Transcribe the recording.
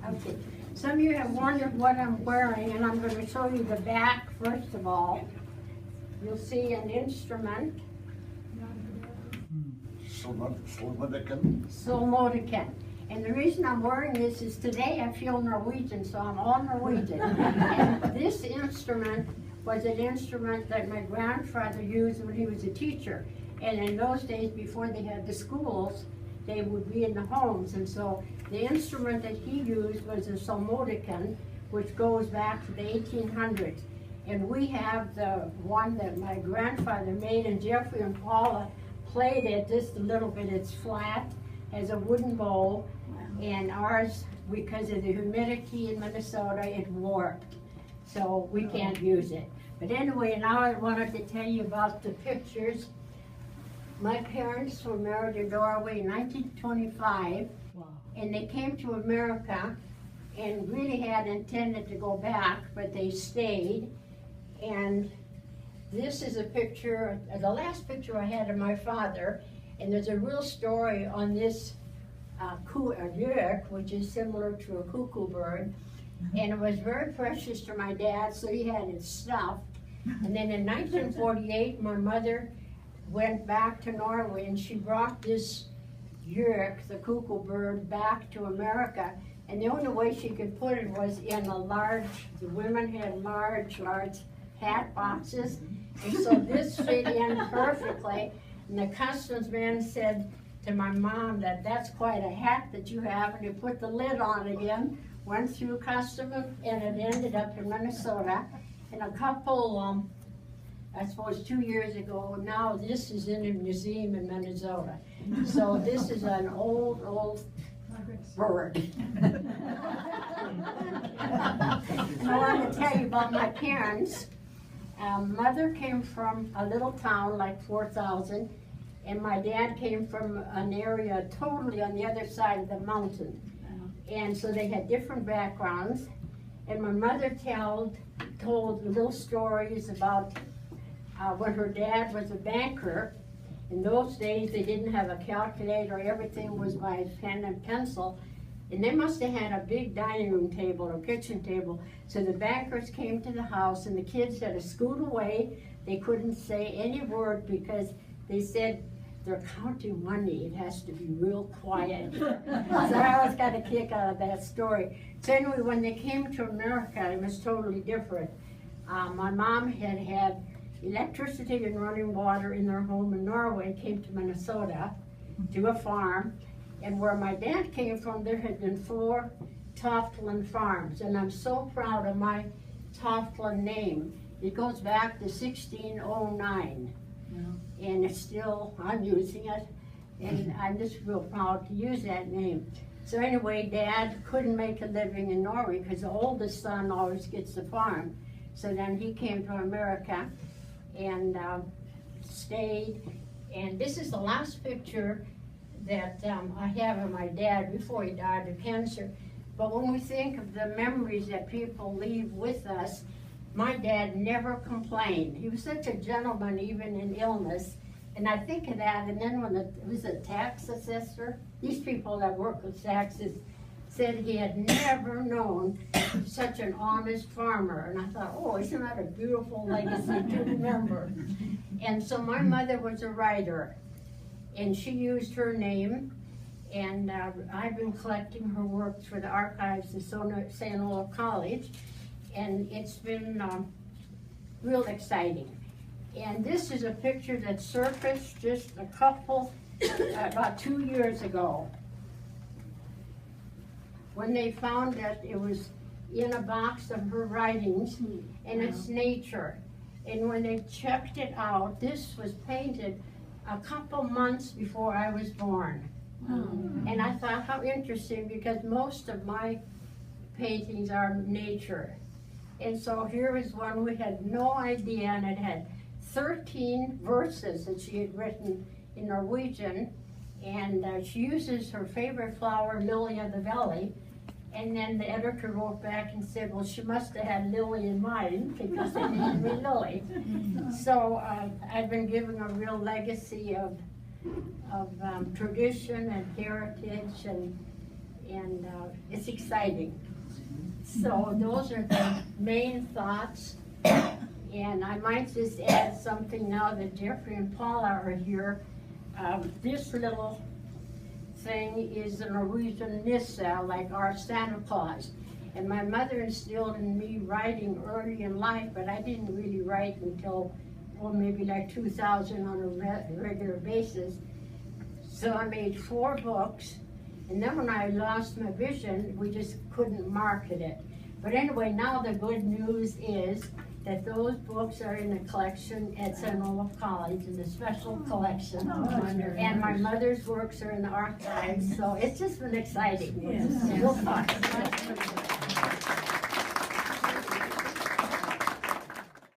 Okay. Some of you have wondered what I'm wearing, and I'm going to show you the back first of all. You'll see an instrument. Solmodican. And the reason I'm wearing this is today I feel Norwegian, so I'm all Norwegian. And this instrument was an instrument that my grandfather used when he was a teacher. And in those days, before they had the schools, they would be in the homes. And so the instrument that he used was a solmodican, which goes back to the 1800s. And we have the one that my grandfather made, and Jeffrey and Paula played it just a little bit. It's flat, has a wooden bowl, and ours, because of the humidity in Minnesota, it warped. So we can't use it. But anyway, now I wanted to tell you about the pictures. My parents were married in Norway in 1925, and they came to America and really had intended to go back, but they stayed. And this is a picture, the last picture I had of my father, and there's a real story on this Gjok, which is similar to a cuckoo bird, and it was very precious to my dad, so he had it stuffed. And then in 1948, my mother went back to Norway, and she brought this Gjok, the cuckoo bird, back to America. And the only way she could put it was in a large, the women had large hat boxes. And so this fit in perfectly. And the customs man said to my mom that that's quite a hat that you have. And he put the lid on again, went through customs, and it ended up in Minnesota. And a couple, I suppose 2 years ago, now this is in a museum in Minnesota. So this is an old bird. I want to tell you about my parents. Mother came from a little town like 4,000, and my dad came from an area totally on the other side of the mountain. And so they had different backgrounds. And my mother told little stories about when her dad was a banker. In those days, they didn't have a calculator. Everything was by pen and pencil. And they must have had a big dining room table or kitchen table. So the bankers came to the house, and the kids had to scoot away. They couldn't say any word because they said they're counting money. It has to be real quiet. So I always got a kick out of that story. So anyway, when they came to America, it was totally different. My mom had electricity and running water in their home in Norway, came to Minnesota to a farm. And where my dad came from, there had been 4 Tofteland farms. And I'm so proud of my Tofteland name. It goes back to 1609. Yeah. And it's still, I'm using it. And I'm just real proud to use that name. So anyway, Dad couldn't make a living in Norway because the oldest son always gets the farm. So then he came to America and stayed. And this is the last picture that I have of my dad before he died of cancer. But when we think of the memories that people leave with us, my dad never complained. He was such a gentleman even in illness. And I think of that, and then when it was a tax assessor, these people that work with taxes said he had never known such an honest farmer. And I thought, oh, isn't that a beautiful legacy to remember? And so my mother was a writer, and she used her name, and I've been collecting her works for the archives of St. Olaf College, and it's been real exciting. And this is a picture that surfaced just about 2 years ago, when they found that it was in a box of her writings, and it's nature. And when they checked it out, this was painted a couple months before I was born. And I thought, how interesting, because most of my paintings are nature. And so here is one we had no idea, and it had 13 verses that she had written in Norwegian, and she uses her favorite flower, lily of the valley. And then the editor wrote back and said, well, she must have had Lily in mind because they named me Lily. So I've been given a real legacy of tradition and heritage, and and it's exciting. So those are the main thoughts. And I might just add something now that Jeffrey and Paula are here. This little thing is a Norwegian Nissa, like our Santa Claus. And my mother instilled in me writing early in life, but I didn't really write until, well, maybe like 2000 on a regular basis. So I made 4 books, and then when I lost my vision, we just couldn't market it. But anyway, now the good news is that those books are in a collection at Seminole College, in the special collection. And my mother's works are in the archives, so it's just been exciting. Yes. We'll talk.